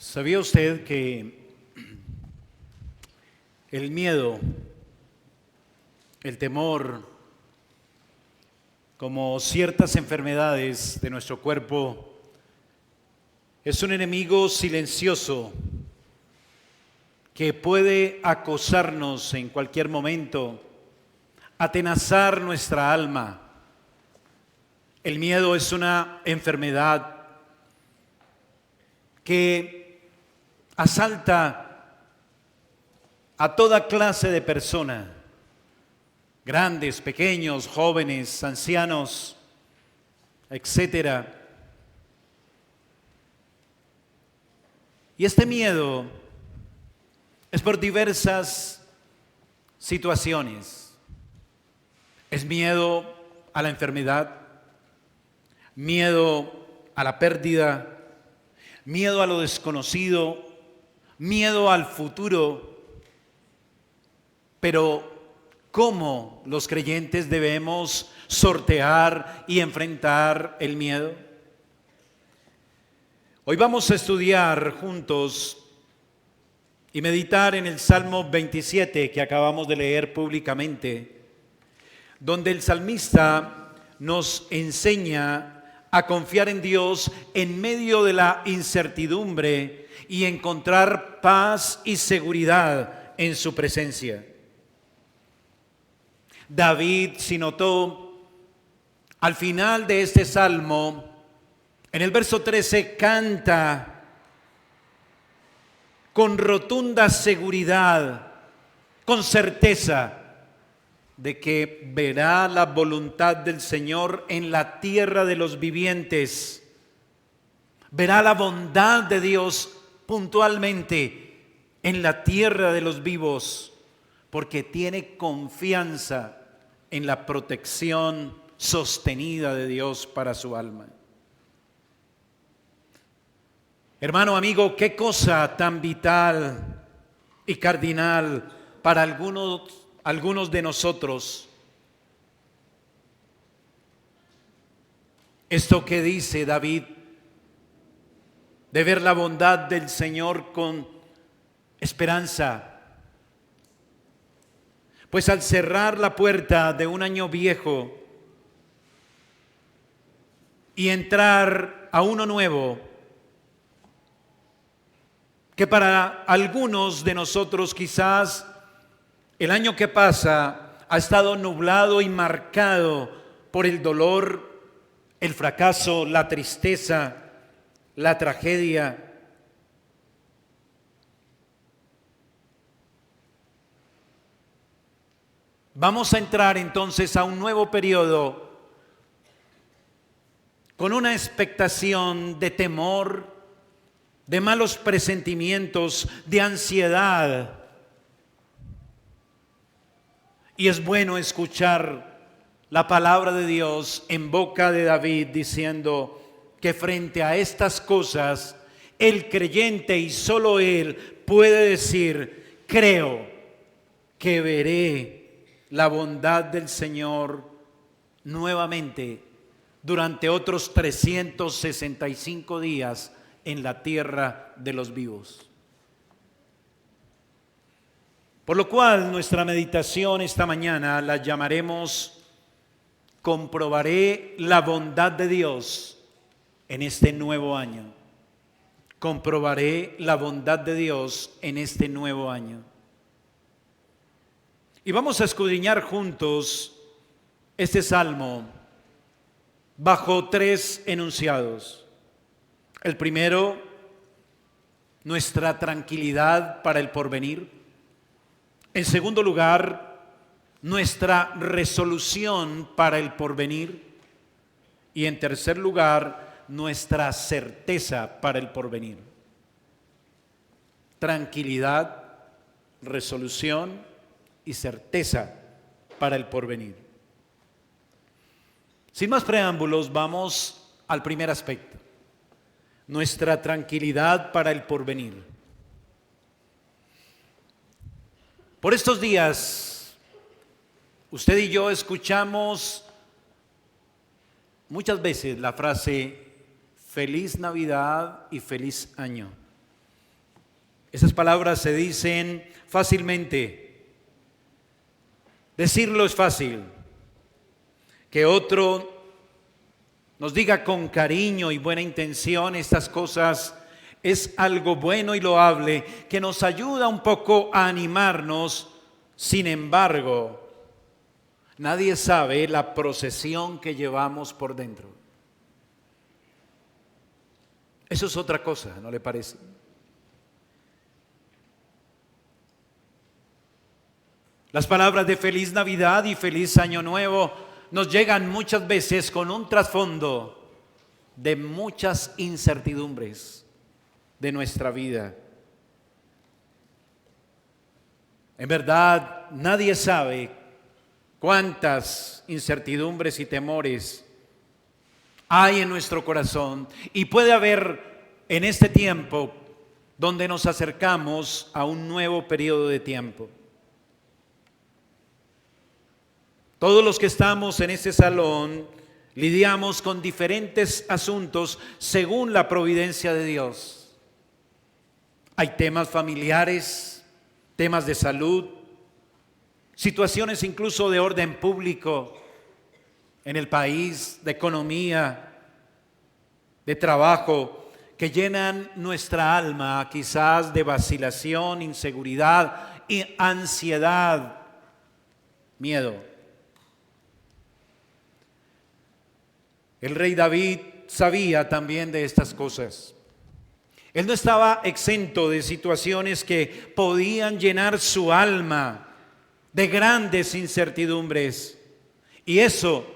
¿Sabía usted que el miedo, el temor, como ciertas enfermedades de nuestro cuerpo, es un enemigo silencioso que puede acosarnos en cualquier momento, atenazar nuestra alma? El miedo es una enfermedad que asalta a toda clase de persona, grandes, pequeños, jóvenes, ancianos, etcétera. Y este miedo es por diversas situaciones. Es miedo a la enfermedad, miedo a la pérdida, miedo a lo desconocido, miedo al futuro. Pero ¿cómo los creyentes debemos sortear y enfrentar el miedo? Hoy vamos a estudiar juntos y meditar en el Salmo 27 que acabamos de leer públicamente, donde el salmista nos enseña a confiar en Dios en medio de la incertidumbre y encontrar paz y seguridad en su presencia. David, si notó, al final de este salmo, en el verso 13, canta con rotunda seguridad, con certeza, de que verá la voluntad del Señor en la tierra de los vivientes. Verá la bondad de Dios puntualmente en la tierra de los vivos, porque tiene confianza en la protección sostenida de Dios para su alma. Hermano, amigo, qué cosa tan vital y cardinal para algunos de nosotros esto que dice David, de ver la bondad del Señor con esperanza. Pues al cerrar la puerta de un año viejo y entrar a uno nuevo, que para algunos de nosotros quizás el año que pasa ha estado nublado y marcado por el dolor, el fracaso, la tristeza, la tragedia. Vamos a entrar entonces a un nuevo periodo con una expectación de temor, de malos presentimientos, de ansiedad. Y es bueno escuchar la palabra de Dios en boca de David diciendo que frente a estas cosas el creyente y solo él puede decir: creo que veré la bondad del Señor nuevamente durante otros 365 días en la tierra de los vivos. Por lo cual nuestra meditación esta mañana la llamaremos: comprobaré la bondad de Dios en este nuevo año. Comprobaré la bondad de Dios en este nuevo año. Y vamos a escudriñar juntos este salmo bajo tres enunciados. El primero, nuestra tranquilidad para el porvenir. En segundo lugar, nuestra resolución para el porvenir. Y en tercer lugar, nuestra certeza para el porvenir. Tranquilidad, resolución y certeza para el porvenir. Sin más preámbulos, vamos al primer aspecto: nuestra tranquilidad para el porvenir. Por estos días, usted y yo escuchamos muchas veces la frase: feliz Navidad y feliz año. Esas palabras se dicen fácilmente. Decirlo es fácil. Que otro nos diga con cariño y buena intención estas cosas es algo bueno y loable que nos ayuda un poco a animarnos. Sin embargo, nadie sabe la procesión que llevamos por dentro. Eso es otra cosa, ¿no le parece? Las palabras de feliz Navidad y feliz Año Nuevo nos llegan muchas veces con un trasfondo de muchas incertidumbres de nuestra vida. En verdad, nadie sabe cuántas incertidumbres y temores hay en nuestro corazón, y puede haber en este tiempo donde nos acercamos a un nuevo periodo de tiempo. Todos los que estamos en este salón lidiamos con diferentes asuntos según la providencia de Dios. Hay temas familiares, temas de salud, situaciones incluso de orden público en el país, de economía, de trabajo, que llenan nuestra alma quizás de vacilación, inseguridad y ansiedad, miedo. El rey David sabía también de estas cosas. Él no estaba exento de situaciones que podían llenar su alma de grandes incertidumbres. Y eso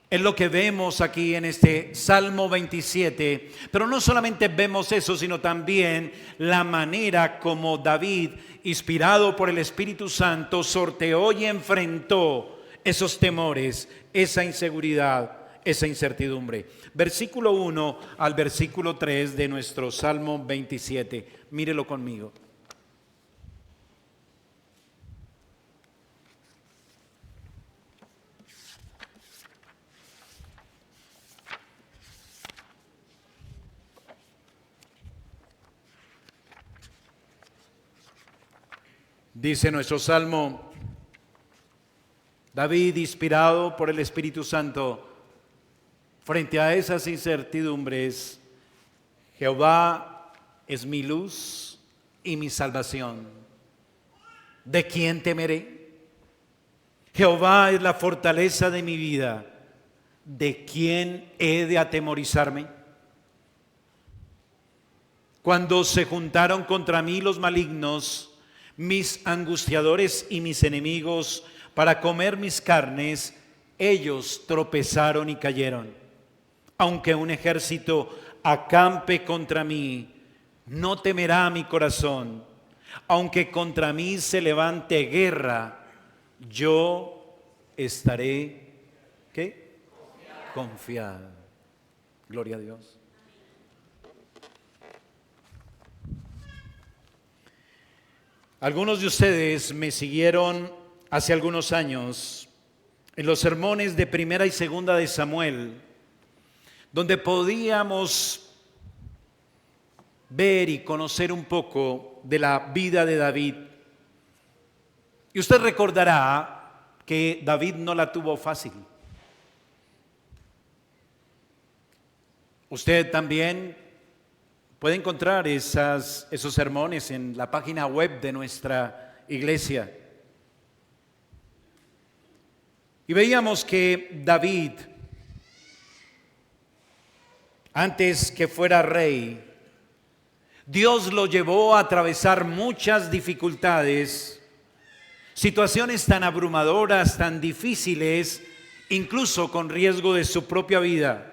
es lo que vemos aquí en este Salmo 27. Pero no solamente vemos eso, sino también la manera como David, inspirado por el Espíritu Santo, sorteó y enfrentó esos temores, esa inseguridad, esa incertidumbre. Versículo 1 al versículo 3 de nuestro Salmo 27. Mírelo conmigo. Dice nuestro Salmo, David, inspirado por el Espíritu Santo, frente a esas incertidumbres, Jehová es mi luz y mi salvación. ¿De quién temeré? Jehová es la fortaleza de mi vida. ¿De quién he de atemorizarme? Cuando se juntaron contra mí los malignos, mis angustiadores y mis enemigos, para comer mis carnes, ellos tropezaron y cayeron. Aunque un ejército acampe contra mí, no temerá mi corazón. Aunque contra mí se levante guerra, yo estaré, ¿qué? Confiado. Gloria a Dios. Algunos de ustedes me siguieron hace algunos años en los sermones de Primera y Segunda de Samuel, donde podíamos ver y conocer un poco de la vida de David. Y usted recordará que David no la tuvo fácil. Usted también puede encontrar esos sermones en la página web de nuestra iglesia. Y veíamos que David, antes que fuera rey, Dios lo llevó a atravesar muchas dificultades, situaciones tan abrumadoras, tan difíciles, incluso con riesgo de su propia vida.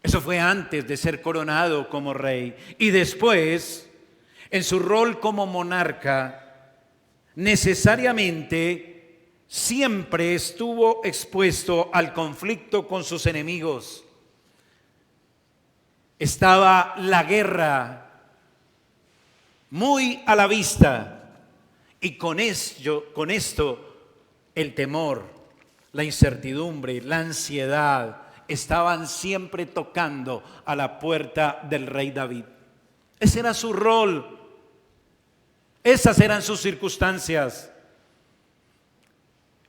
Eso fue antes de ser coronado como rey. Y después, en su rol como monarca, necesariamente siempre estuvo expuesto al conflicto con sus enemigos. Estaba la guerra muy a la vista, y con esto el temor, la incertidumbre, la ansiedad estaban siempre tocando a la puerta del rey David. Ese era su rol. Esas eran sus circunstancias.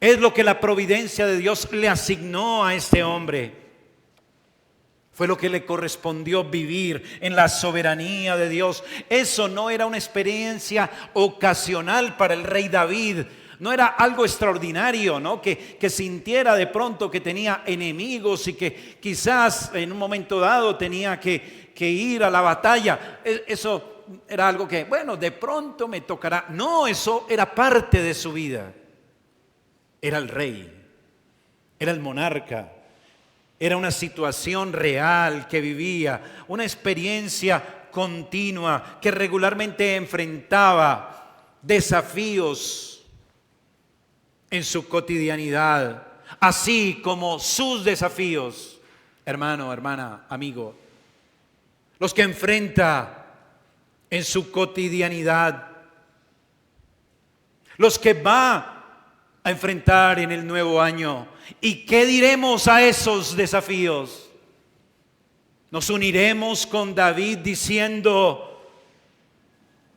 Es lo que la providencia de Dios le asignó a este hombre. Fue lo que le correspondió vivir en la soberanía de Dios. Eso no era una experiencia ocasional para el rey David. No era algo extraordinario, ¿no? Que sintiera de pronto que tenía enemigos y que quizás en un momento dado tenía que ir a la batalla. Eso era algo que, bueno, de pronto me tocará. No, eso era parte de su vida. Era el rey, era el monarca. Era una situación real que vivía, una experiencia continua que regularmente enfrentaba desafíos en su cotidianidad, así como sus desafíos, hermano, hermana, amigo, los que enfrenta en su cotidianidad, los que va a enfrentar en el nuevo año. ¿Y qué diremos a esos desafíos? Nos uniremos con David diciendo: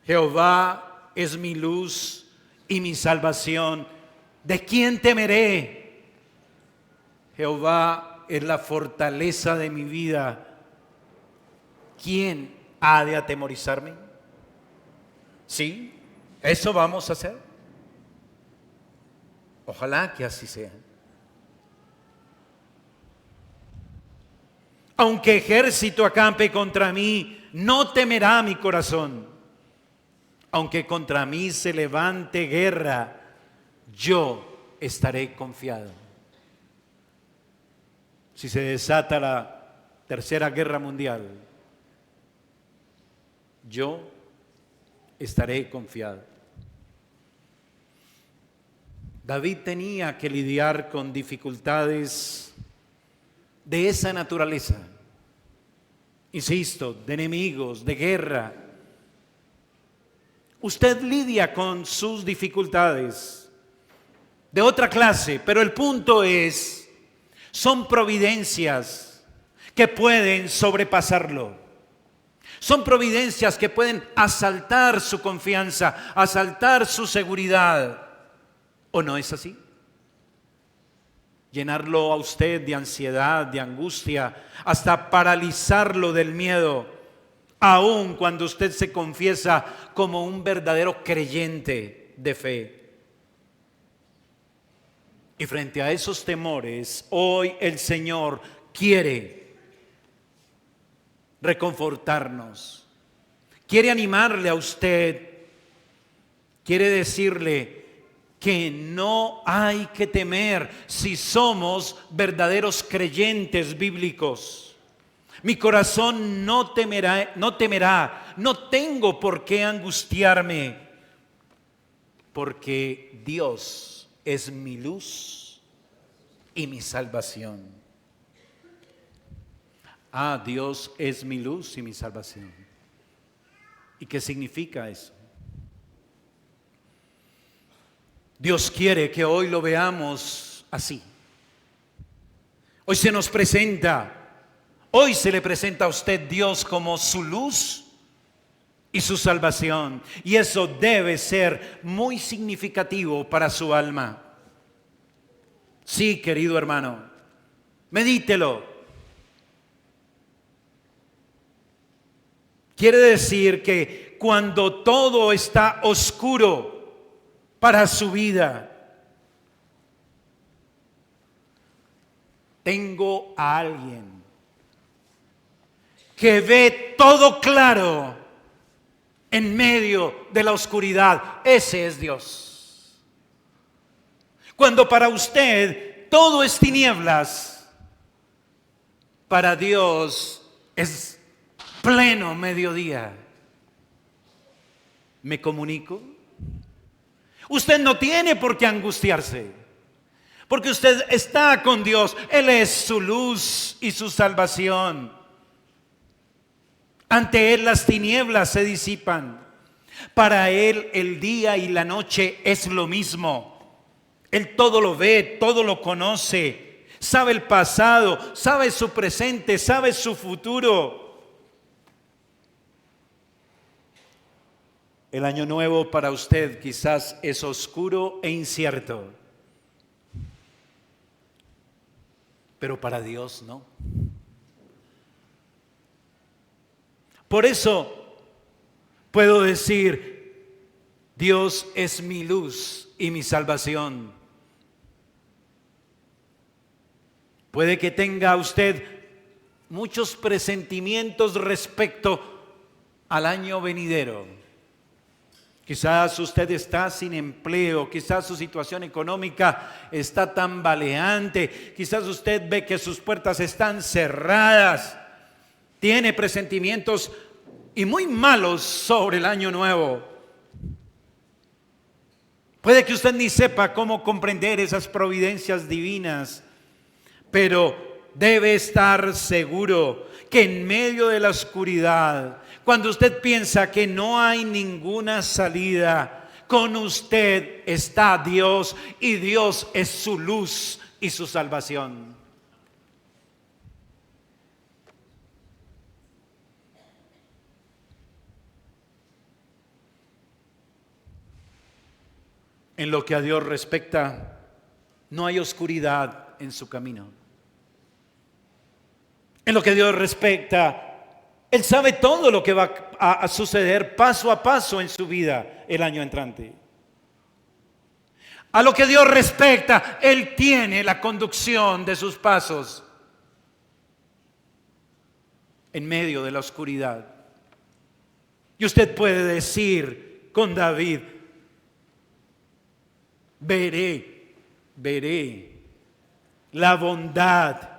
Jehová es mi luz y mi salvación. ¿De quién temeré? Jehová es la fortaleza de mi vida. ¿Quién ha de atemorizarme? Sí, eso vamos a hacer. Ojalá que así sea. Aunque ejército acampe contra mí, no temerá mi corazón. Aunque contra mí se levante guerra, yo estaré confiado. Si se desata la tercera guerra mundial, yo estaré confiado. David tenía que lidiar con dificultades de esa naturaleza. Insisto, de enemigos, de guerra. Usted lidia con sus dificultades de otra clase, pero el punto es, son providencias que pueden sobrepasarlo. Son providencias que pueden asaltar su confianza, asaltar su seguridad. ¿O no es así? Llenarlo a usted de ansiedad, de angustia, hasta paralizarlo del miedo, aun cuando usted se confiesa como un verdadero creyente de fe. Y frente a esos temores, hoy el Señor quiere reconfortarnos, quiere animarle a usted, quiere decirle que no hay que temer si somos verdaderos creyentes bíblicos. Mi corazón no temerá, no tengo por qué angustiarme, porque Dios es mi luz y mi salvación. Ah, Dios es mi luz y mi salvación. ¿Y qué significa eso? Dios quiere que hoy lo veamos así. Hoy se nos presenta, hoy se le presenta a usted Dios como su luz y su salvación. Y eso debe ser muy significativo para su alma. Sí, querido hermano, medítelo. Quiere decir que cuando todo está oscuro para su vida, tengo a alguien que ve todo claro en medio de la oscuridad. Ese es Dios. Cuando para usted todo es tinieblas, para Dios es pleno mediodía. ¿Me comunico? Usted no tiene por qué angustiarse, porque usted está con Dios. Él es su luz y su salvación. Ante Él las tinieblas se disipan. Para Él el día y la noche es lo mismo. Él todo lo ve, todo lo conoce. Sabe el pasado, sabe su presente, sabe su futuro. El año nuevo para usted quizás es oscuro e incierto, pero para Dios no. Por eso puedo decir, Dios es mi luz y mi salvación. Puede que tenga usted muchos presentimientos respecto al año venidero. Quizás usted está sin empleo, quizás su situación económica está tambaleante, quizás usted ve que sus puertas están cerradas, tiene presentimientos y muy malos sobre el año nuevo. Puede que usted ni sepa cómo comprender esas providencias divinas, pero debe estar seguro que en medio de la oscuridad, cuando usted piensa que no hay ninguna salida, con usted está Dios y Dios es su luz y su salvación. En lo que a Dios respecta, no hay oscuridad en su camino. En lo que a Dios respecta, Él sabe todo lo que va a suceder paso a paso en su vida el año entrante. A lo que Dios respecta, Él tiene la conducción de sus pasos en medio de la oscuridad. Y usted puede decir con David, veré la bondad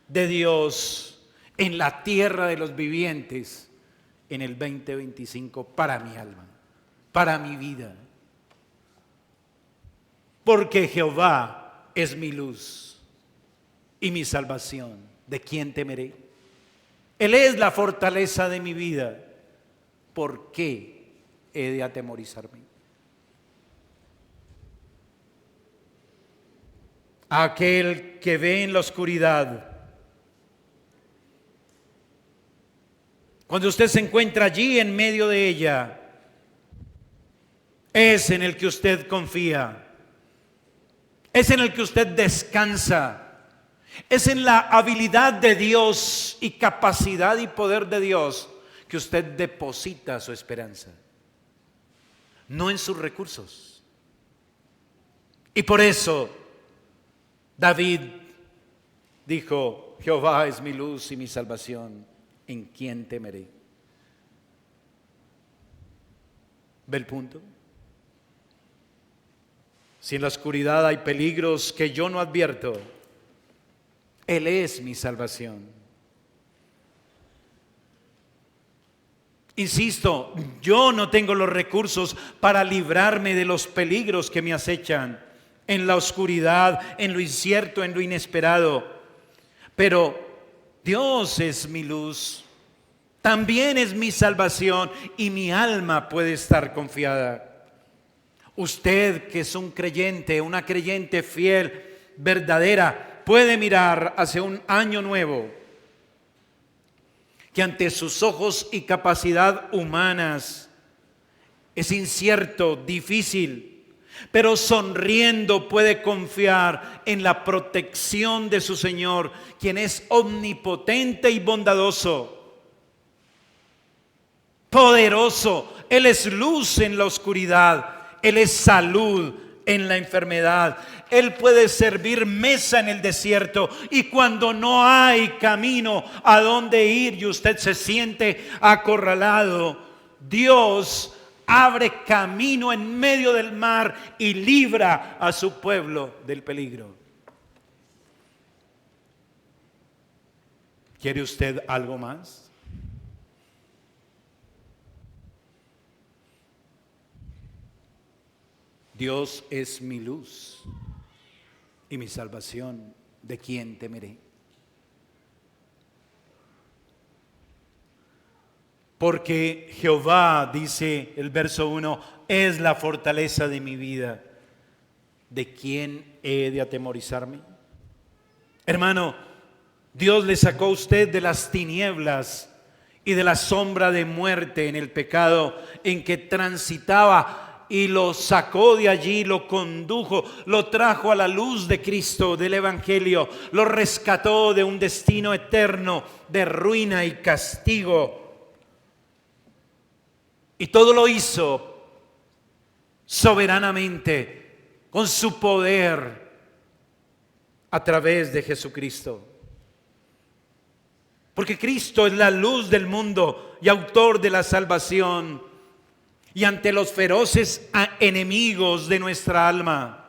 de Dios en la tierra de los vivientes en el 2025 para mi alma, para mi vida. Porque Jehová es mi luz y mi salvación. ¿De quién temeré? Él es la fortaleza de mi vida. ¿Por qué he de atemorizarme? Aquel que ve en la oscuridad, cuando usted se encuentra allí en medio de ella, es en el que usted confía, es en el que usted descansa, es en la habilidad de Dios y capacidad y poder de Dios que usted deposita su esperanza, no en sus recursos. Y por eso David dijo, Jehová es mi luz y mi salvación, ¿en quién temeré? ¿Ve el punto? Si en la oscuridad hay peligros que yo no advierto, Él es mi salvación. Insisto, yo no tengo los recursos para librarme de los peligros que me acechan en la oscuridad, en lo incierto, en lo inesperado. Pero Dios es mi luz, también es mi salvación y mi alma puede estar confiada. Usted que es un creyente, una creyente fiel, verdadera, puede mirar hacia un año nuevo que ante sus ojos y capacidad humanas es incierto, difícil, pero sonriendo puede confiar en la protección de su Señor, quien es omnipotente y bondadoso, poderoso. Él es luz en la oscuridad, Él es salud en la enfermedad. Él puede servir mesa en el desierto, y cuando no hay camino a dónde ir y usted se siente acorralado, Dios abre camino en medio del mar y libra a su pueblo del peligro. ¿Quiere usted algo más? Dios es mi luz y mi salvación. ¿De quién temeré? Porque Jehová, dice el verso 1, es la fortaleza de mi vida. ¿De quién he de atemorizarme? Hermano, Dios le sacó a usted de las tinieblas y de la sombra de muerte en el pecado en que transitaba, y lo sacó de allí, lo condujo, lo trajo a la luz de Cristo, del Evangelio, lo rescató de un destino eterno de ruina y castigo. Y todo lo hizo soberanamente, con su poder, a través de Jesucristo. Porque Cristo es la luz del mundo y autor de la salvación. Y ante los feroces enemigos de nuestra alma,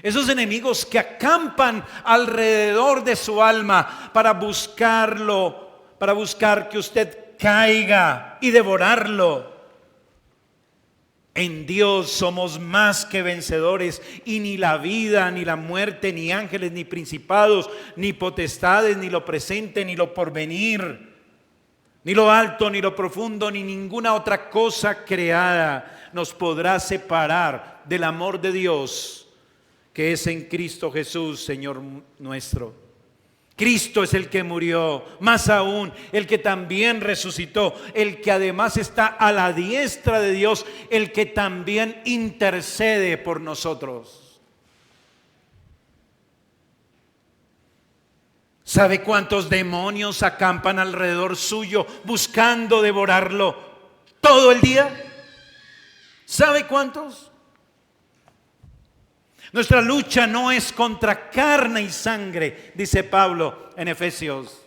esos enemigos que acampan alrededor de su alma para buscarlo, para buscar que usted caiga y devorarlo, en Dios somos más que vencedores, y ni la vida, ni la muerte, ni ángeles, ni principados, ni potestades, ni lo presente, ni lo porvenir, ni lo alto, ni lo profundo, ni ninguna otra cosa creada nos podrá separar del amor de Dios que es en Cristo Jesús, Señor nuestro. Cristo es el que murió, más aún el que también resucitó, el que además está a la diestra de Dios, el que también intercede por nosotros. ¿Sabe cuántos demonios acampan alrededor suyo buscando devorarlo todo el día? ¿Sabe cuántos? Nuestra lucha no es contra carne y sangre, dice Pablo en Efesios,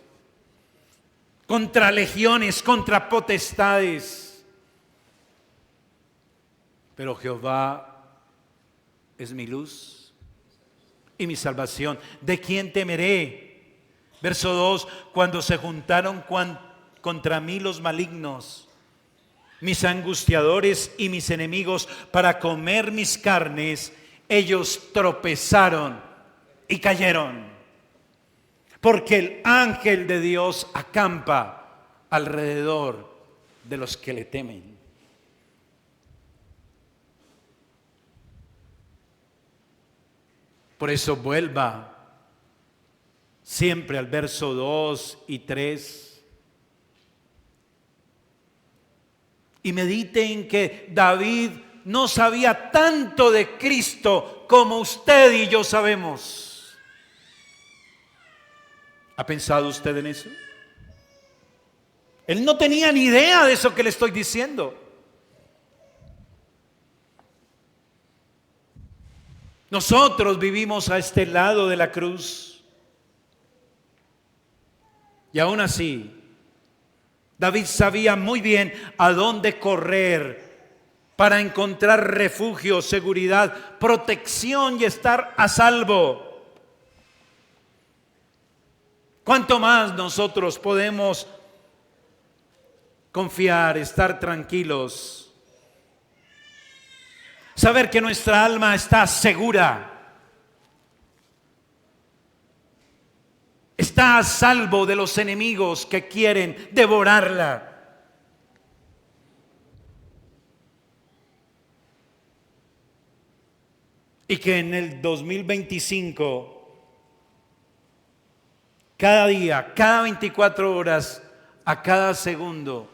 contra legiones, contra potestades. Pero Jehová es mi luz y mi salvación. ¿De quién temeré? Verso 2, cuando se juntaron contra mí los malignos, mis angustiadores y mis enemigos, para comer mis carnes, ellos tropezaron y cayeron. Porque el ángel de Dios acampa alrededor de los que le temen. Por eso vuelva siempre al verso 2 y 3 y medite en que David no sabía tanto de Cristo como usted y yo sabemos. ¿Ha pensado usted en eso? Él no tenía ni idea de eso que le estoy diciendo. Nosotros vivimos a este lado de la cruz. Y aún así, David sabía muy bien a dónde correr para encontrar refugio, seguridad, protección y estar a salvo. ¿Cuánto más nosotros podemos confiar, estar tranquilos, saber que nuestra alma está segura, está a salvo de los enemigos que quieren devorarla? Y que en el 2025, cada día, cada 24 horas, a cada segundo,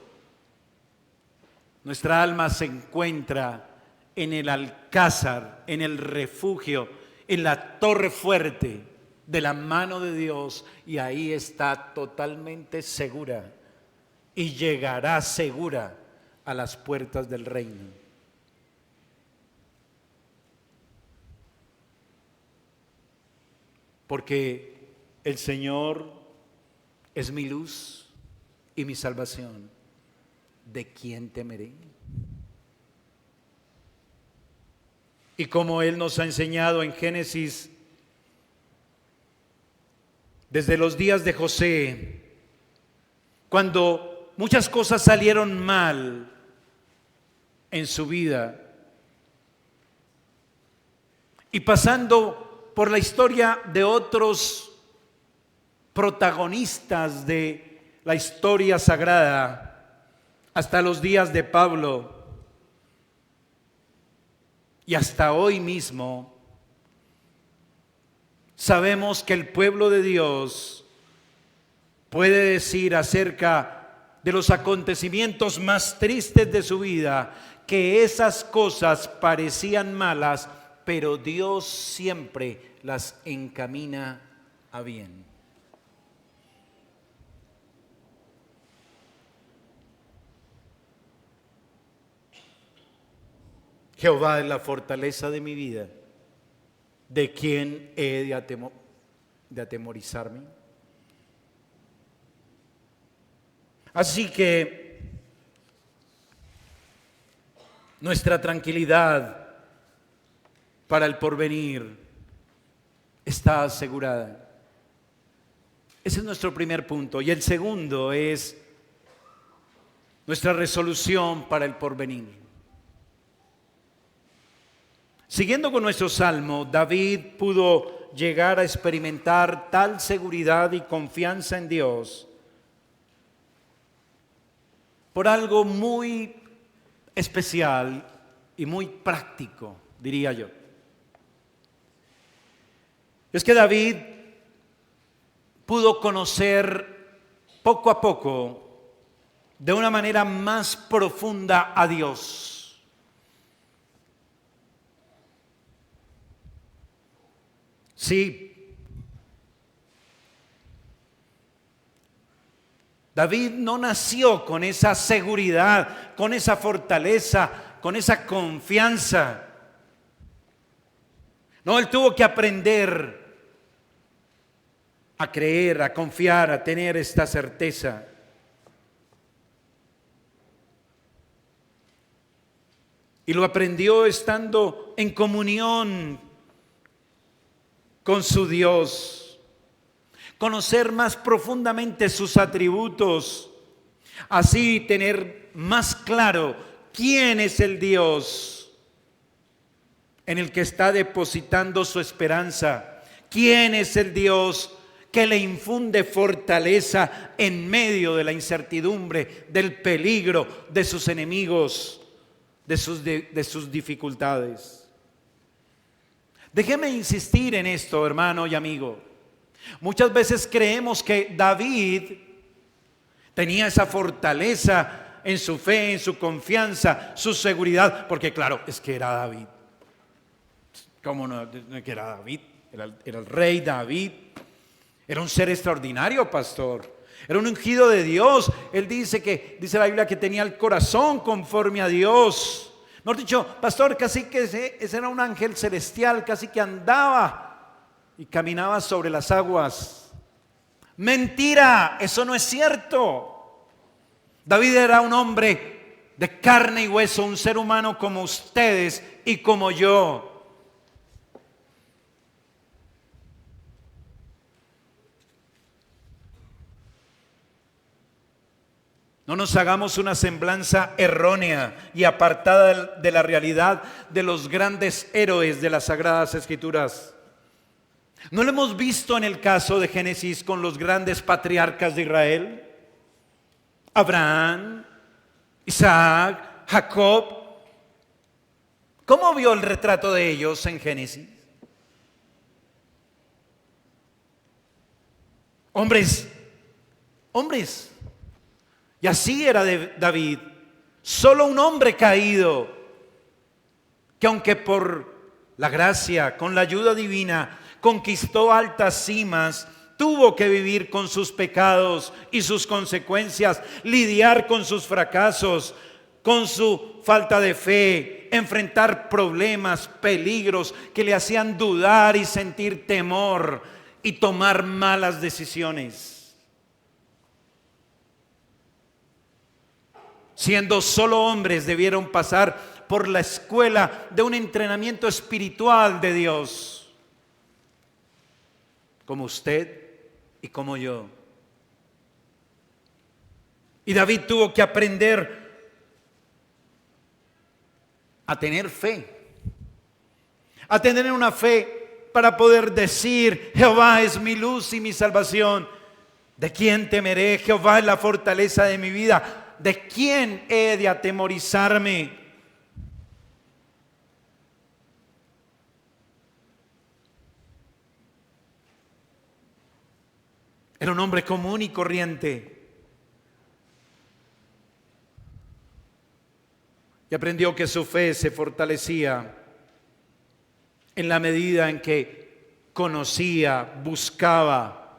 nuestra alma se encuentra en el alcázar, en el refugio, en la torre fuerte de la mano de Dios, y ahí está totalmente segura y llegará segura a las puertas del reino. Porque el Señor es mi luz y mi salvación. ¿De quién temeré? Y como Él nos ha enseñado en Génesis, desde los días de José, cuando muchas cosas salieron mal en su vida, y pasando por la historia de otros protagonistas de la historia sagrada, hasta los días de Pablo y hasta hoy mismo, sabemos que el pueblo de Dios puede decir acerca de los acontecimientos más tristes de su vida, que esas cosas parecían malas, pero Dios siempre las encamina a bien. Jehová es la fortaleza de mi vida. ¿De quién he de atemorizarme? Así que nuestra tranquilidad para el porvenir está asegurada. Ese es nuestro primer punto. Y el segundo es nuestra resolución para el porvenir. Siguiendo con nuestro salmo, David pudo llegar a experimentar tal seguridad y confianza en Dios por algo muy especial y muy práctico, diría yo. Es que David pudo conocer poco a poco, de una manera más profunda, a Dios. Sí, David no nació con esa seguridad, con esa fortaleza, con esa confianza. No, él tuvo que aprender a creer, a confiar, a tener esta certeza. Y lo aprendió estando en comunión con su Dios, conocer más profundamente sus atributos, así tener más claro quién es el Dios en el que está depositando su esperanza, quién es el Dios que le infunde fortaleza en medio de la incertidumbre, del peligro, de sus enemigos, de sus dificultades. Déjeme insistir en esto, hermano y amigo. Muchas veces creemos que David tenía esa fortaleza en su fe, en su confianza, su seguridad, porque claro, es que era David. ¿Cómo no? Que era David, era el rey David. Era un ser extraordinario, pastor. Era un ungido de Dios. Él dice la Biblia que tenía el corazón conforme a Dios. Mejor dicho, pastor, casi que ese era un ángel celestial, casi que andaba y caminaba sobre las aguas. Mentira, eso no es cierto. David era un hombre de carne y hueso, un ser humano como ustedes y como yo. No nos hagamos una semblanza errónea y apartada de la realidad de los grandes héroes de las Sagradas Escrituras. ¿No lo hemos visto en el caso de Génesis con los grandes patriarcas de Israel? Abraham, Isaac, Jacob. ¿Cómo vio el retrato de ellos en Génesis? Hombres. Y así era David, solo un hombre caído, que aunque por la gracia, con la ayuda divina, conquistó altas cimas, tuvo que vivir con sus pecados y sus consecuencias, lidiar con sus fracasos, con su falta de fe, enfrentar problemas, peligros que le hacían dudar y sentir temor y tomar malas decisiones. Siendo solo hombres, debieron pasar por la escuela de un entrenamiento espiritual de Dios, como usted y como yo. Y David tuvo que aprender a tener fe, a tener una fe para poder decir: Jehová es mi luz y mi salvación. ¿De quién temeré? Jehová es la fortaleza de mi vida. ¿De quién he de atemorizarme? Era un hombre común y corriente, Y aprendió que su fe se fortalecía en la medida en que conocía, buscaba,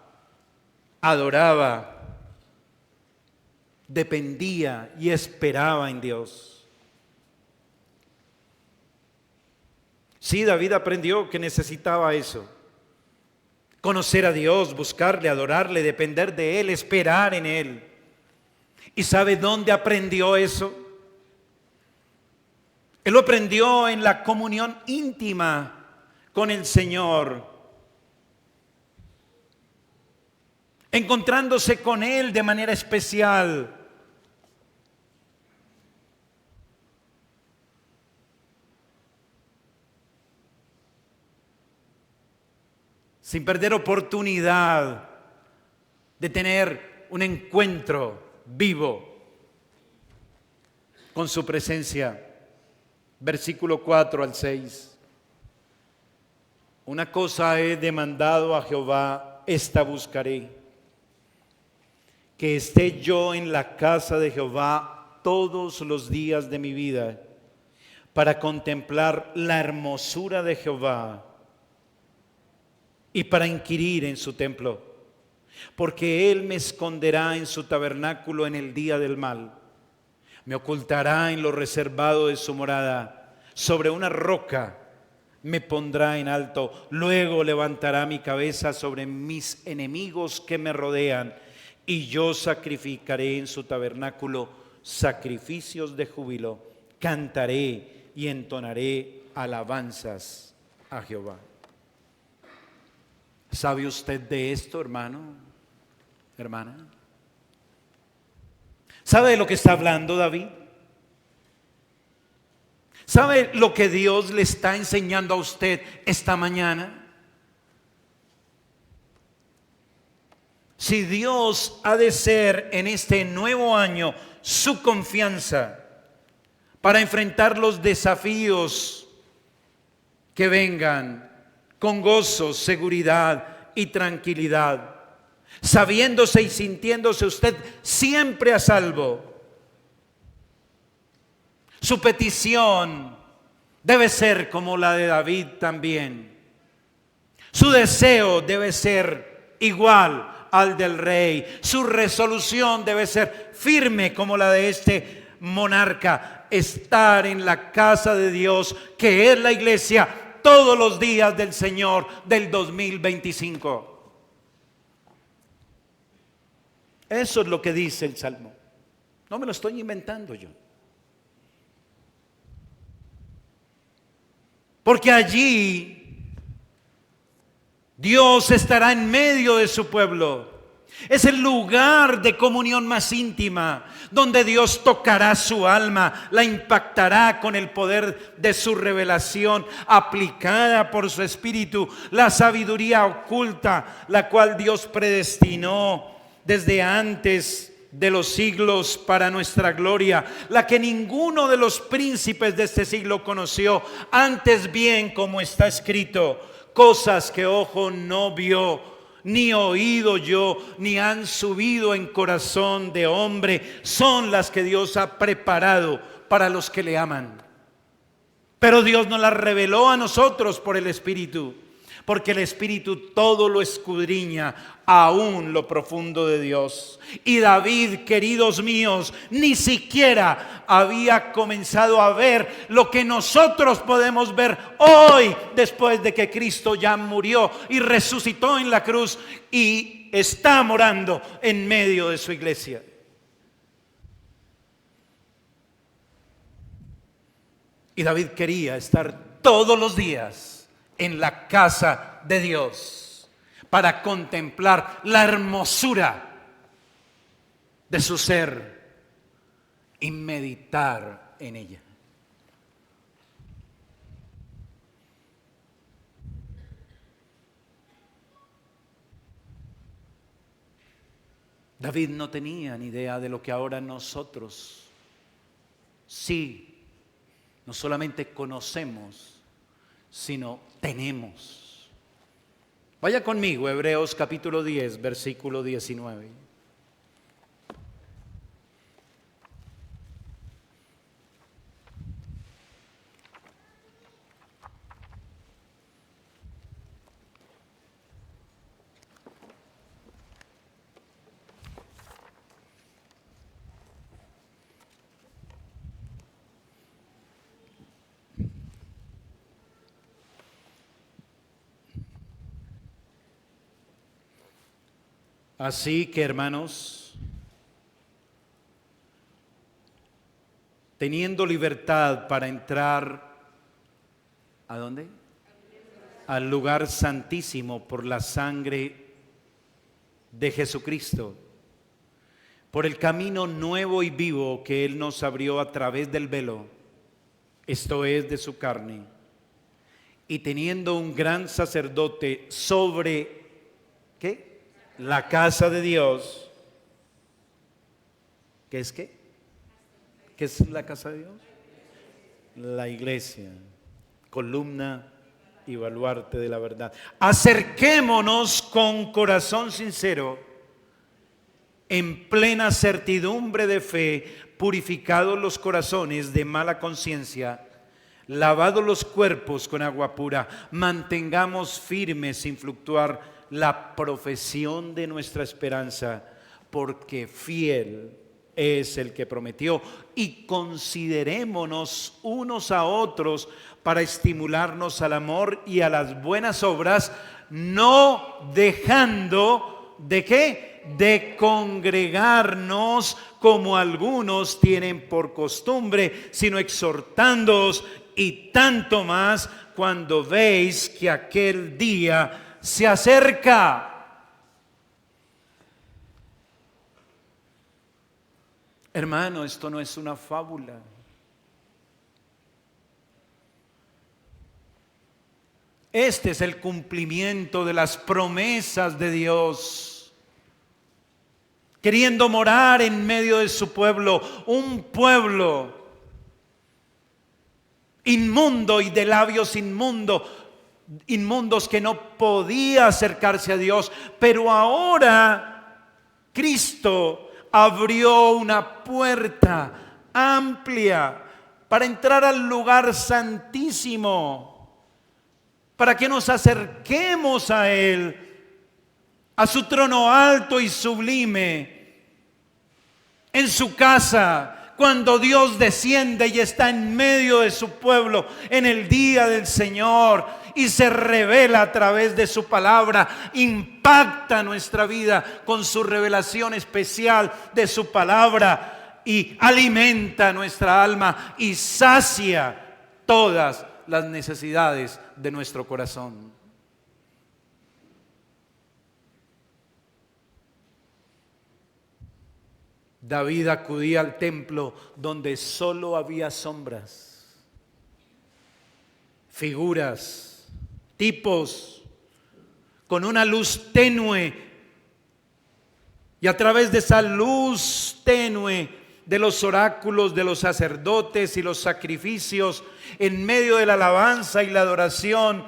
adoraba, dependía y esperaba en Dios. Sí, David aprendió que necesitaba eso. Conocer a Dios, buscarle, adorarle, depender de Él, esperar en Él. ¿Y sabe dónde aprendió eso? Él lo aprendió en la comunión íntima con el Señor, encontrándose con Él de manera especial. Sin perder oportunidad de tener un encuentro vivo con su presencia. Versículo 4 al 6. Una cosa he demandado a Jehová, esta buscaré, que esté yo en la casa de Jehová todos los días de mi vida, para contemplar la hermosura de Jehová y para inquirir en su templo, porque Él me esconderá en su tabernáculo en el día del mal, me ocultará en lo reservado de su morada, sobre una roca me pondrá en alto, luego levantará mi cabeza sobre mis enemigos que me rodean, y yo sacrificaré en su tabernáculo sacrificios de júbilo, cantaré y entonaré alabanzas a Jehová. ¿Sabe usted de esto, hermano, hermana? ¿Sabe de lo que está hablando David? ¿Sabe lo que Dios le está enseñando a usted esta mañana? Si Dios ha de ser en este nuevo año su confianza para enfrentar los desafíos que vengan con gozo, seguridad y tranquilidad, sabiéndose y sintiéndose usted siempre a salvo, su petición debe ser como la de David también. Su deseo debe ser igual al del rey. Su resolución debe ser firme como la de este monarca. Estar en la casa de Dios, que es la iglesia, todos los días del Señor del 2025. Eso es lo que dice el Salmo. No me lo estoy inventando yo. Porque allí Dios estará en medio de su pueblo. Es el lugar de comunión más íntima, donde Dios tocará su alma, la impactará con el poder de su revelación, aplicada por su Espíritu, la sabiduría oculta, la cual Dios predestinó desde antes de los siglos para nuestra gloria, la que ninguno de los príncipes de este siglo conoció, antes bien, como está escrito, cosas que ojo no vio, ni oído yo, ni han subido en corazón de hombre, son las que Dios ha preparado para los que le aman. Pero Dios nos las reveló a nosotros por el Espíritu, porque el Espíritu todo lo escudriña, aún lo profundo de Dios. Y David, queridos míos, ni siquiera había comenzado a ver lo que nosotros podemos ver hoy, después de que Cristo ya murió y resucitó en la cruz y está morando en medio de su iglesia. Y David quería estar todos los días en la casa de Dios para contemplar la hermosura de su ser y meditar en ella. David no tenía ni idea de lo que ahora nosotros sí, no solamente conocemos, sino tenemos. Vaya conmigo, Hebreos capítulo 10, versículo 19. Así que, hermanos, teniendo libertad para entrar, ¿a dónde? Al lugar santísimo por la sangre de Jesucristo, por el camino nuevo y vivo que Él nos abrió a través del velo, esto es, de su carne, y teniendo un gran sacerdote sobre, ¿qué? La casa de Dios. ¿Qué es qué? ¿Qué es la casa de Dios? La iglesia, columna y baluarte de la verdad. Acerquémonos con corazón sincero, en plena certidumbre de fe, purificados los corazones de mala conciencia, lavados los cuerpos con agua pura, mantengamos firmes sin fluctuar la profesión de nuestra esperanza, porque fiel es el que prometió. Y considerémonos unos a otros para estimularnos al amor y a las buenas obras, no dejando ¿de qué? De congregarnos como algunos tienen por costumbre, sino exhortándoos, y tanto más cuando veis que aquel día se acerca. Hermano, esto no es una fábula. Este es el cumplimiento de las promesas de Dios, queriendo morar en medio de su pueblo, un pueblo inmundo y de labios inmundos que no podía acercarse a Dios, pero ahora Cristo abrió una puerta amplia para entrar al lugar santísimo, para que nos acerquemos a Él, a su trono alto y sublime, en su casa. Cuando Dios desciende y está en medio de su pueblo en el día del Señor y se revela a través de su palabra, impacta nuestra vida con su revelación especial de su palabra y alimenta nuestra alma y sacia todas las necesidades de nuestro corazón. David acudía al templo donde solo había sombras, figuras, tipos, con una luz tenue. Y a través de esa luz tenue de los oráculos de los sacerdotes y los sacrificios, en medio de la alabanza y la adoración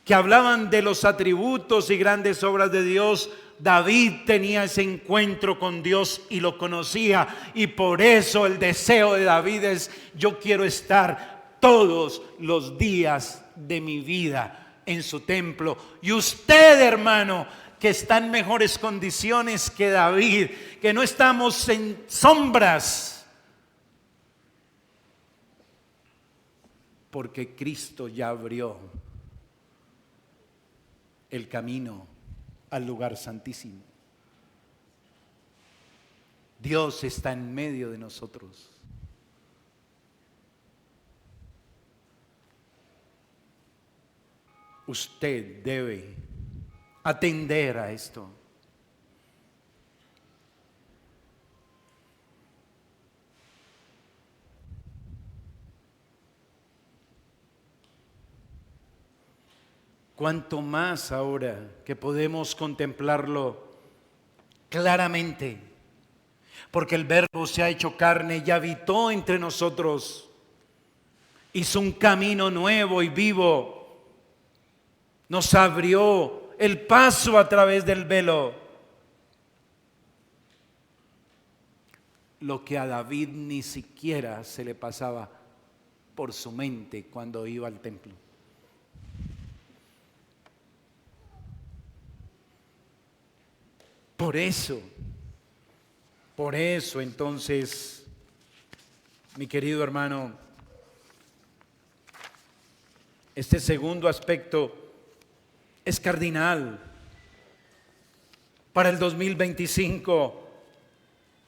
que hablaban de los atributos y grandes obras de Dios, David tenía ese encuentro con Dios y lo conocía, y por eso el deseo de David es: yo quiero estar todos los días de mi vida en su templo. Y usted, hermano, que está en mejores condiciones que David, que no estamos en sombras, porque Cristo ya abrió el camino al lugar santísimo. Dios está en medio de nosotros. Usted debe atender a esto. Cuanto más ahora que podemos contemplarlo claramente, porque el Verbo se ha hecho carne y habitó entre nosotros, hizo un camino nuevo y vivo, nos abrió el paso a través del velo. Lo que a David ni siquiera se le pasaba por su mente cuando iba al templo. Por eso entonces, mi querido hermano, este segundo aspecto es cardinal. para el 2025.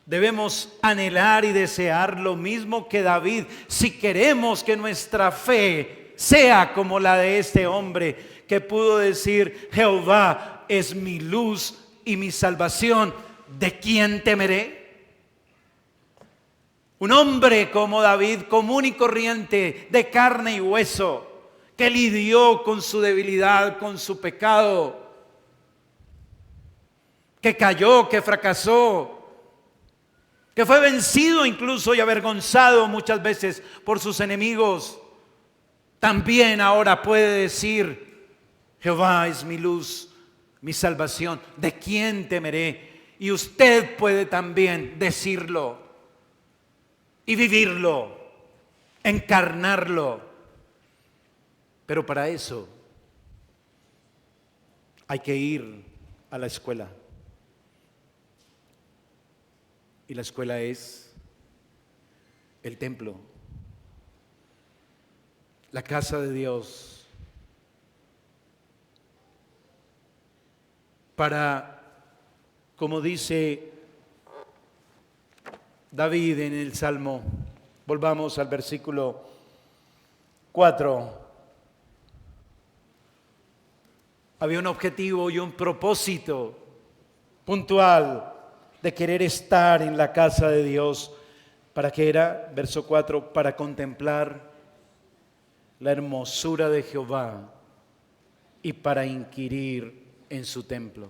Debemos anhelar y desear lo mismo que David si queremos que nuestra fe sea como la de este hombre que pudo decir: Jehová es mi luz y mi salvación, ¿de quién temeré? Un hombre como David, común y corriente, de carne y hueso, que lidió con su debilidad, con su pecado, que cayó, que fracasó, que fue vencido incluso y avergonzado muchas veces por sus enemigos, también ahora puede decir: Jehová es mi luz, mi salvación, ¿de quién temeré? Y usted puede también decirlo y vivirlo, encarnarlo. Pero para eso hay que ir a la escuela. Y la escuela es el templo, la casa de Dios, para, como dice David en el Salmo, volvamos al versículo 4. Había un objetivo y un propósito puntual de querer estar en la casa de Dios. ¿Para qué era? Verso 4, para contemplar la hermosura de Jehová y para inquirir en su templo.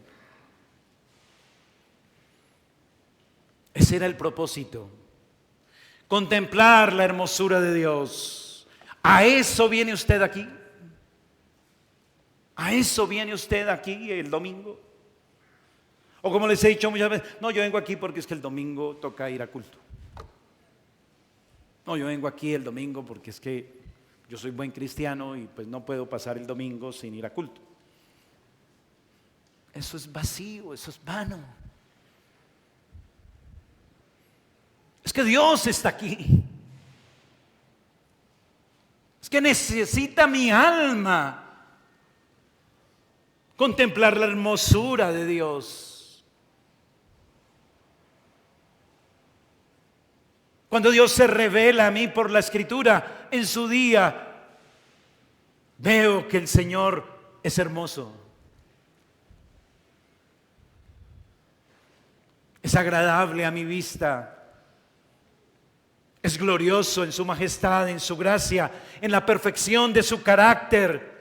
Ese era el propósito, contemplar la hermosura de Dios. ¿A eso viene usted aquí? ¿A eso viene usted aquí el domingo? O como les he dicho muchas veces: no, yo vengo aquí porque es que el domingo toca ir a culto. No, yo vengo aquí el domingo porque es que yo soy buen cristiano y pues no puedo pasar el domingo sin ir a culto. Eso es vacío, eso es vano. Es que Dios está aquí. Es que necesita mi alma contemplar la hermosura de Dios. Cuando Dios se revela a mí por la Escritura en su día, veo que el Señor es hermoso, es agradable a mi vista, es glorioso en su majestad, en su gracia, en la perfección de su carácter.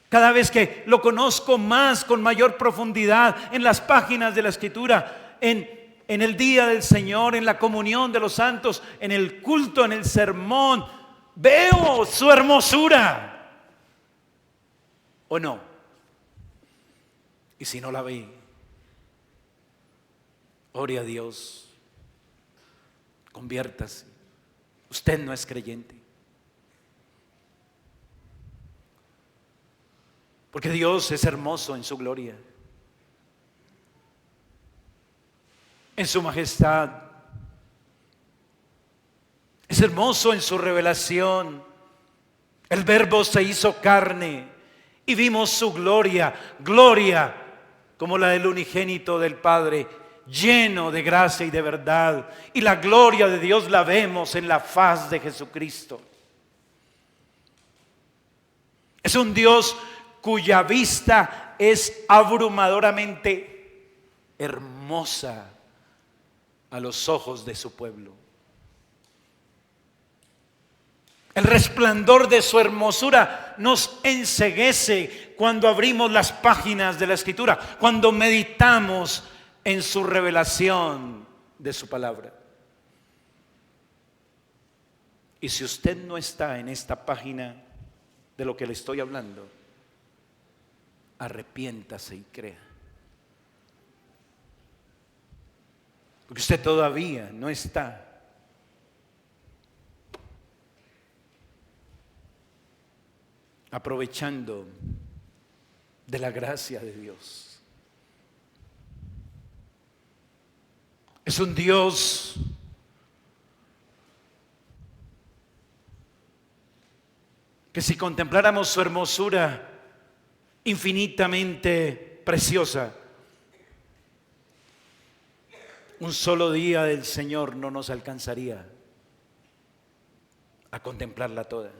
Cada vez que lo conozco más, con mayor profundidad, en las páginas de la Escritura, en el día del Señor, en la comunión de los santos, en el culto, en el sermón, veo su hermosura. ¿O no? Y si no la ve, ore a Dios, conviértase. Usted no es creyente. Porque Dios es hermoso en su gloria, en su majestad. Es hermoso en su revelación. El Verbo se hizo carne y vimos su gloria, gloria como la del unigénito del Padre, lleno de gracia y de verdad. Y la gloria de Dios la vemos en la faz de Jesucristo. Es un Dios cuya vista es abrumadoramente hermosa a los ojos de su pueblo. El resplandor de su hermosura nos enceguece cuando abrimos las páginas de la Escritura, cuando meditamos en su revelación de su palabra. Y si usted no está en esta página de lo que le estoy hablando, arrepiéntase y crea. Porque usted todavía no está aprovechando de la gracia de Dios. Es un Dios que si contempláramos su hermosura infinitamente preciosa, un solo día del Señor no nos alcanzaría a contemplarla toda.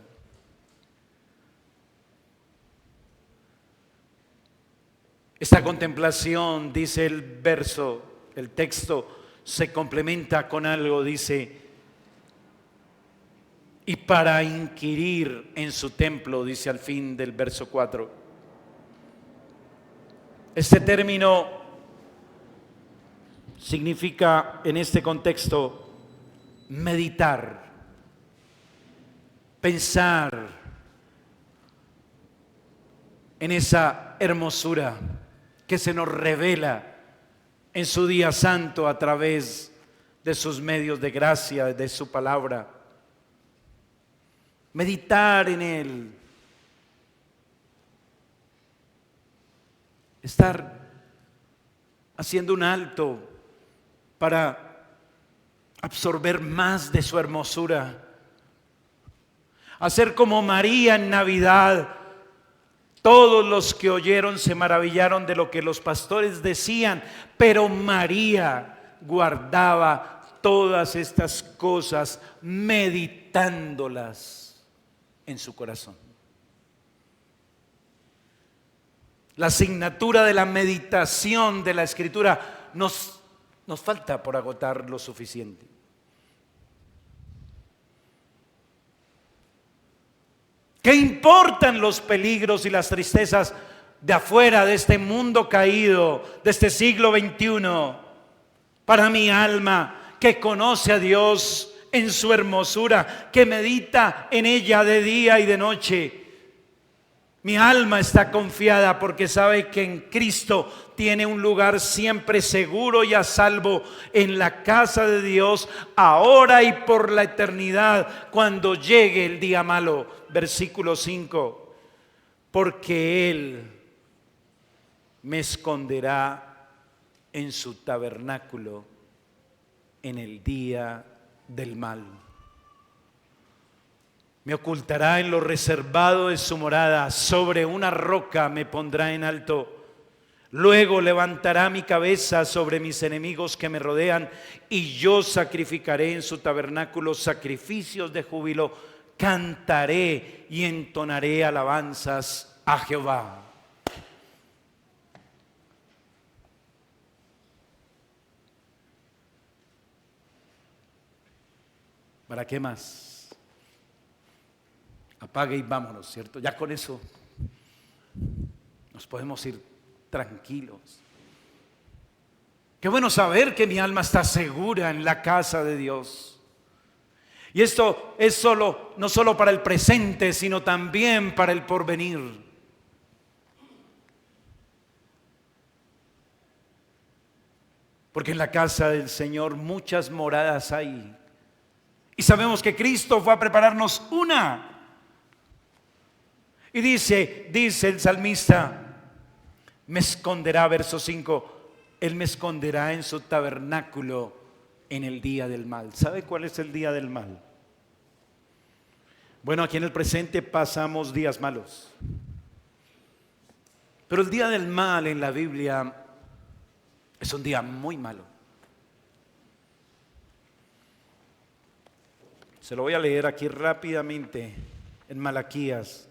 Esta contemplación, dice el verso, el texto se complementa con algo, dice, y para inquirir en su templo, dice al fin del verso 4. Este término significa en este contexto meditar, pensar en esa hermosura que se nos revela en su día santo a través de sus medios de gracia, de su palabra. Meditar en Él. Estar haciendo un alto para absorber más de su hermosura. Hacer como María en Navidad. Todos los que oyeron se maravillaron de lo que los pastores decían, pero María guardaba todas estas cosas, meditándolas en su corazón. La asignatura de la meditación de la Escritura nos falta por agotar lo suficiente. ¿Qué importan los peligros y las tristezas de afuera, de este mundo caído, de este siglo XXI? Para mi alma, que conoce a Dios en su hermosura, que medita en ella de día y de noche. Mi alma está confiada porque sabe que en Cristo tiene un lugar siempre seguro y a salvo en la casa de Dios, ahora y por la eternidad, cuando llegue el día malo. Versículo 5, porque Él me esconderá en su tabernáculo en el día del mal. Me ocultará en lo reservado de su morada, sobre una roca me pondrá en alto. Luego levantará mi cabeza sobre mis enemigos que me rodean, y yo sacrificaré en su tabernáculo sacrificios de júbilo. Cantaré y entonaré alabanzas a Jehová. ¿Para qué más? Apague y vámonos, ¿cierto? Ya con eso nos podemos ir tranquilos. Qué bueno saber que mi alma está segura en la casa de Dios. Y esto es no solo para el presente, sino también para el porvenir. Porque en la casa del Señor muchas moradas hay. Y sabemos que Cristo fue a prepararnos una. Y dice el salmista, me esconderá, verso 5, Él me esconderá en su tabernáculo en el día del mal. ¿Sabe cuál es el día del mal? Bueno, aquí en el presente pasamos días malos. Pero el día del mal en la Biblia es un día muy malo. Se lo voy a leer aquí rápidamente en Malaquías,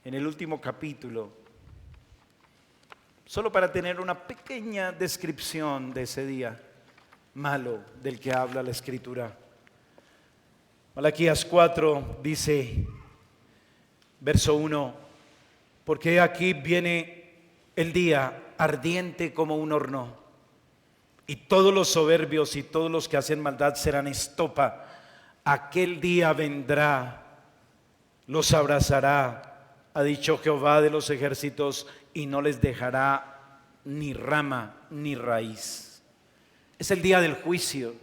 en el último capítulo, solo para tener una pequeña descripción de ese día malo del que habla la Escritura. Malaquías 4 dice, verso 1, porque aquí viene el día ardiente como un horno, y todos los soberbios y todos los que hacen maldad serán estopa. Aquel día vendrá, los abrazará, ha dicho Jehová de los ejércitos, y no les dejará ni rama ni raíz. Es el día del juicio.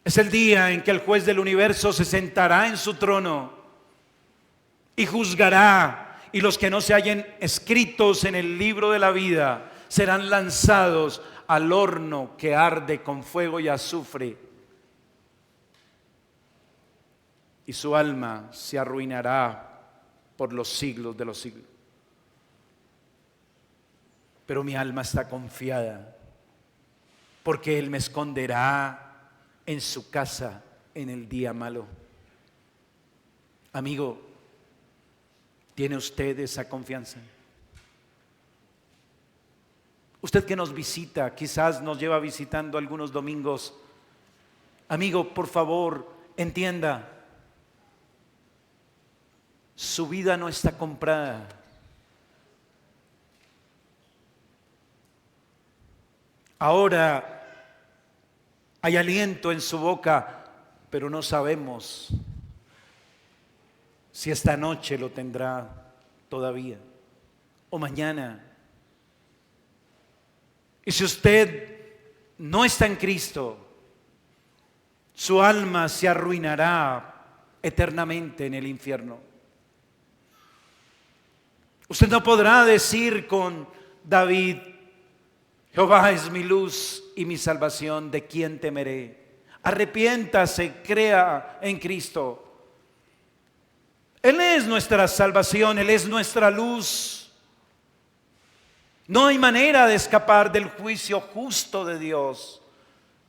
Es el día en que el juez del universo se sentará en su trono y juzgará, y los que no se hallen escritos en el libro de la vida serán lanzados al horno que arde con fuego y azufre, y su alma se arruinará por los siglos de los siglos. pero mi alma está confiada, porque Él me esconderá en su casa en el día malo. Amigo, ¿tiene usted esa confianza? Usted que nos visita, quizás nos lleva visitando algunos domingos. Amigo, por favor, entienda, su vida no está comprada. Ahora hay aliento en su boca, pero no sabemos si esta noche lo tendrá todavía o mañana. Y si usted no está en Cristo, su alma se arruinará eternamente en el infierno. Usted no podrá decir con David: Jehová es mi luz y mi salvación, ¿de quién temeré? Arrepiéntase, crea en Cristo. Él es nuestra salvación, Él es nuestra luz. No hay manera de escapar del juicio justo de Dios.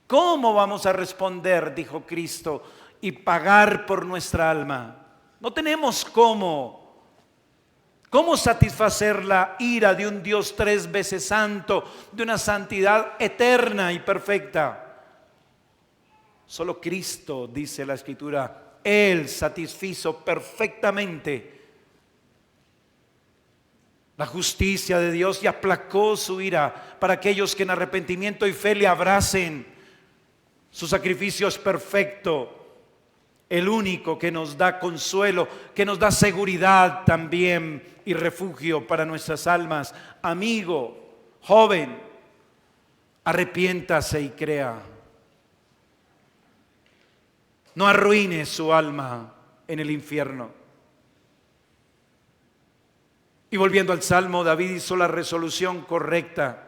¿Cómo vamos a responder, dijo Cristo, y pagar por nuestra alma? No tenemos cómo. ¿Cómo satisfacer la ira de un Dios 3 veces santo, de una santidad eterna y perfecta? Solo Cristo, dice la Escritura, Él satisfizo perfectamente la justicia de Dios y aplacó su ira para aquellos que en arrepentimiento y fe le abracen. Su sacrificio es perfecto, el único que nos da consuelo, que nos da seguridad también y refugio para nuestras almas. Amigo, joven, arrepiéntase y crea. No arruine su alma en el infierno. Y volviendo al Salmo, David hizo la resolución correcta.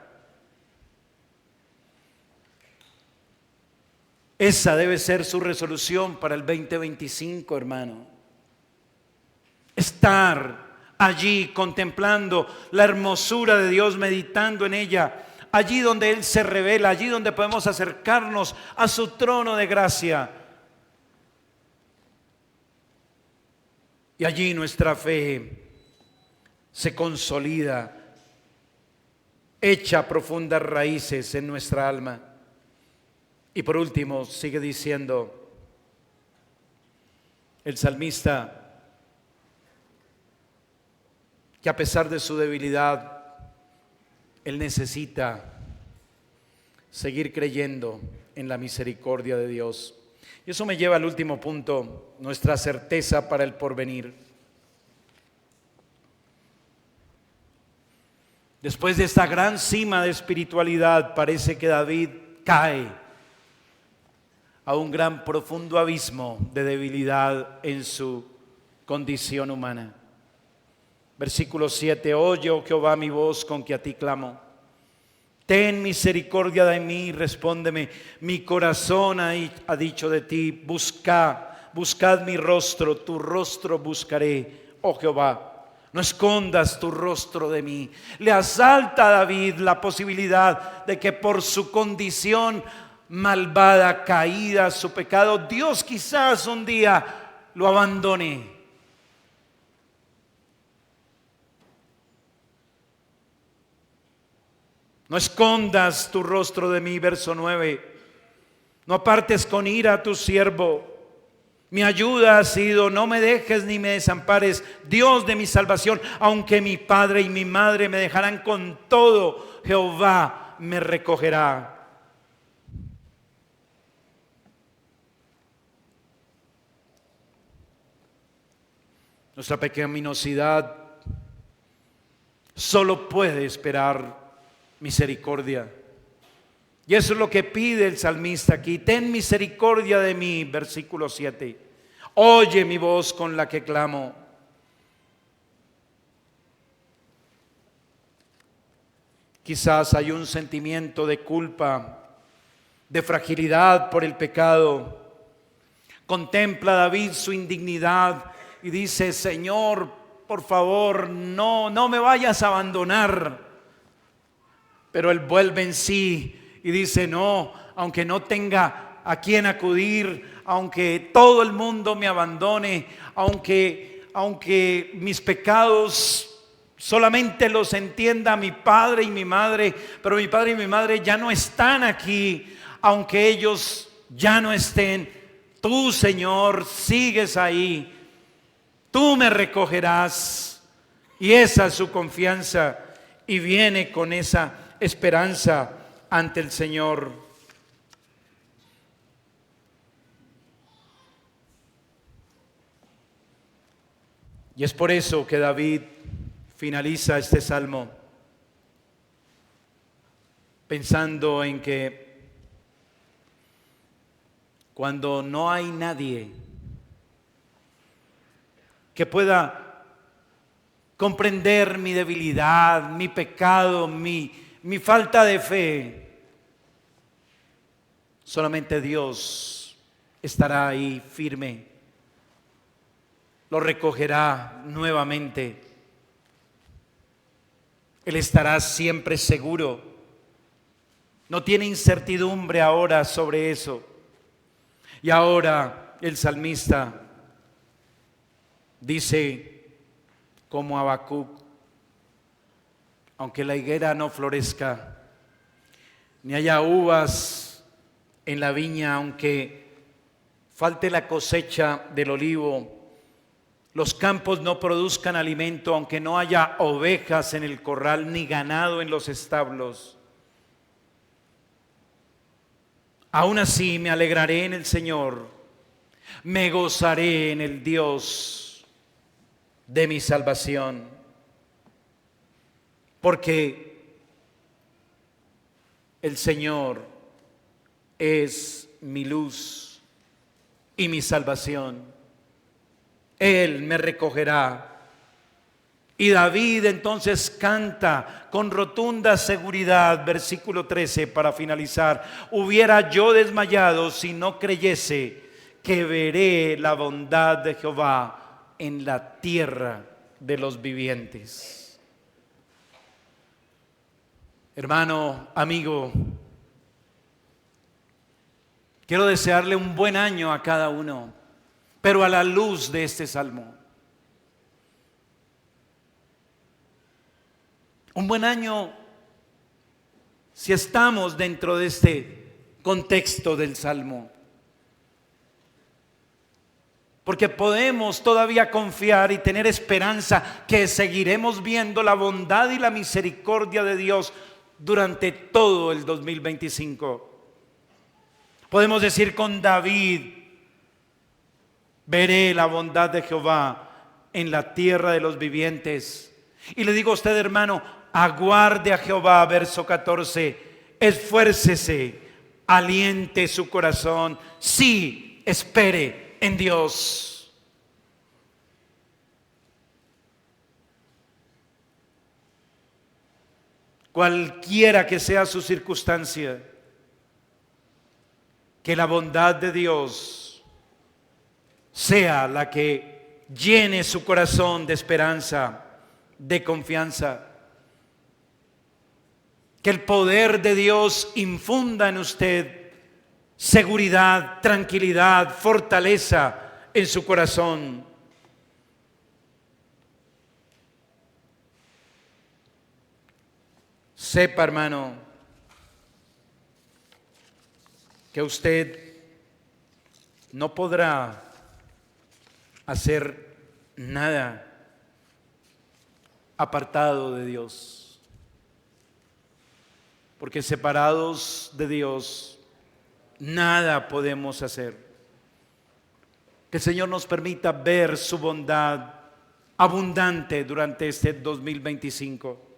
Esa debe ser su resolución para el 2025, hermano. Estar allí contemplando la hermosura de Dios, meditando en ella, allí donde Él se revela, allí donde podemos acercarnos a su trono de gracia. Y allí nuestra fe se consolida, echa profundas raíces en nuestra alma. Y por último, sigue diciendo el salmista que a pesar de su debilidad, él necesita seguir creyendo en la misericordia de Dios. Y eso me lleva al último punto, nuestra certeza para el porvenir. Después de esta gran cima de espiritualidad, parece que David cae a un gran profundo abismo de debilidad en su condición humana. Versículo 7: Oye, oh Jehová, mi voz con que a ti clamo. Ten misericordia de mí, respóndeme. Mi corazón ha dicho de ti: buscad mi rostro, tu rostro buscaré, oh Jehová. No escondas tu rostro de mí. Le asalta a David la posibilidad de que por su condición malvada, caída, su pecado, Dios quizás un día lo abandone. No escondas tu rostro de mí, verso 9. No apartes con ira a tu siervo. Mi ayuda ha sido, no me dejes ni me desampares, Dios de mi salvación. Aunque mi padre y mi madre me dejarán, con todo Jehová me recogerá. Nuestra pecaminosidad solo puede esperar misericordia. Y eso es lo que pide el salmista aquí. Ten misericordia de mí, versículo 7. Oye mi voz con la que clamo. Quizás hay un sentimiento de culpa, de fragilidad por el pecado. Contempla David su indignidad y dice: Señor, por favor, no me vayas a abandonar. Pero él vuelve en sí y dice: no, aunque no tenga a quién acudir, aunque todo el mundo me abandone, aunque mis pecados solamente los entienda mi padre y mi madre, pero mi padre y mi madre ya no están aquí, aunque ellos ya no estén, tú, Señor, sigues ahí, tú me recogerás. Y esa es su confianza, y viene con esa esperanza ante el Señor. Y es por eso que David finaliza este salmo pensando en que cuando no hay nadie que pueda comprender mi debilidad, mi pecado, mi falta de fe, solamente Dios estará ahí firme, lo recogerá nuevamente. Él estará siempre seguro, no tiene incertidumbre ahora sobre eso. Y ahora el salmista dice como Habacuc: aunque la higuera no florezca, ni haya uvas en la viña, aunque falte la cosecha del olivo, los campos no produzcan alimento, aunque no haya ovejas en el corral ni ganado en los establos, aún así me alegraré en el Señor, me gozaré en el Dios de mi salvación, porque el Señor es mi luz y mi salvación. Él me recogerá. Y David entonces canta con rotunda seguridad, versículo 13 para finalizar: hubiera yo desmayado si no creyese que veré la bondad de Jehová en la tierra de los vivientes. Hermano, amigo, quiero desearle un buen año a cada uno, pero a la luz de este salmo. Un buen año si estamos dentro de este contexto del salmo, porque podemos todavía confiar y tener esperanza que seguiremos viendo la bondad y la misericordia de Dios durante todo el 2025. Podemos decir con David: veré la bondad de Jehová en la tierra de los vivientes. Y le digo a usted, hermano, aguarde a Jehová, verso 14, esfuércese, aliente su corazón, sí, espere en Dios. Cualquiera que sea su circunstancia, que la bondad de Dios sea la que llene su corazón de esperanza, de confianza. Que el poder de Dios infunda en usted seguridad, tranquilidad, fortaleza en su corazón. Sepa, hermano, que usted no podrá hacer nada apartado de Dios, porque separados de Dios nada podemos hacer. Que el Señor nos permita ver su bondad abundante durante este 2025.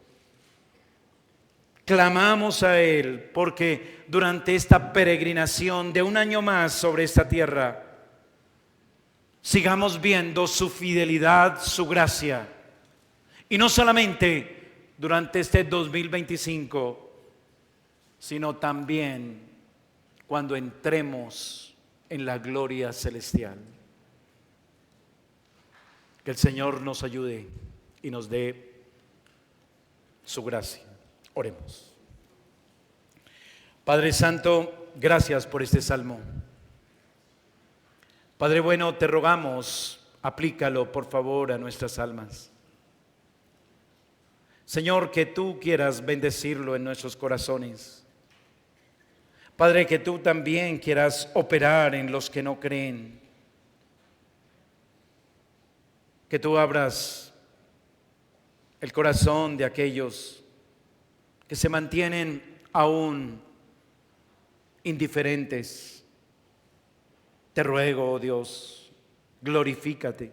Clamamos a Él porque durante esta peregrinación de un año más sobre esta tierra sigamos viendo su fidelidad, su gracia. Y no solamente durante este 2025, sino también cuando entremos en la gloria celestial. Que el Señor nos ayude y nos dé su gracia. Oremos. Padre Santo, gracias por este salmo. Padre bueno, te rogamos, aplícalo por favor a nuestras almas. Señor, que tú quieras bendecirlo en nuestros corazones. Padre, que tú también quieras operar en los que no creen. Que tú abras el corazón de aquellos que se mantienen aún indiferentes. Te ruego, oh Dios, glorifícate.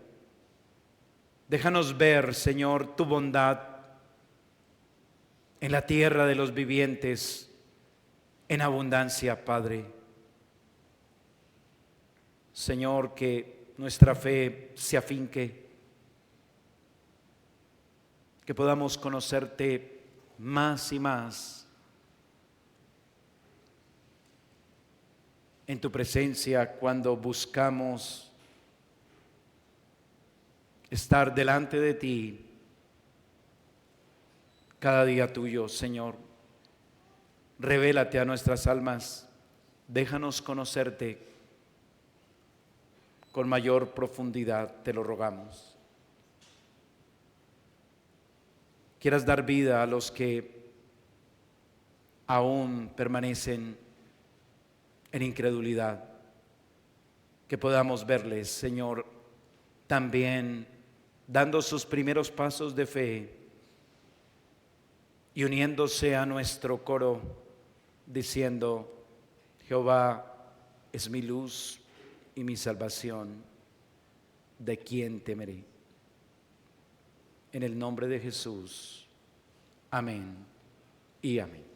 Déjanos ver, Señor, tu bondad en la tierra de los vivientes en abundancia, Padre. Señor, que nuestra fe se afinque, que podamos conocerte más y más en tu presencia cuando buscamos estar delante de ti cada día tuyo, Señor. Revélate a nuestras almas, déjanos conocerte con mayor profundidad, te lo rogamos. Quieras dar vida a los que aún permanecen en incredulidad, que podamos verles, Señor, también dando sus primeros pasos de fe y uniéndose a nuestro coro, diciendo: Jehová es mi luz y mi salvación, ¿de quién temeré? En el nombre de Jesús, amén y amén.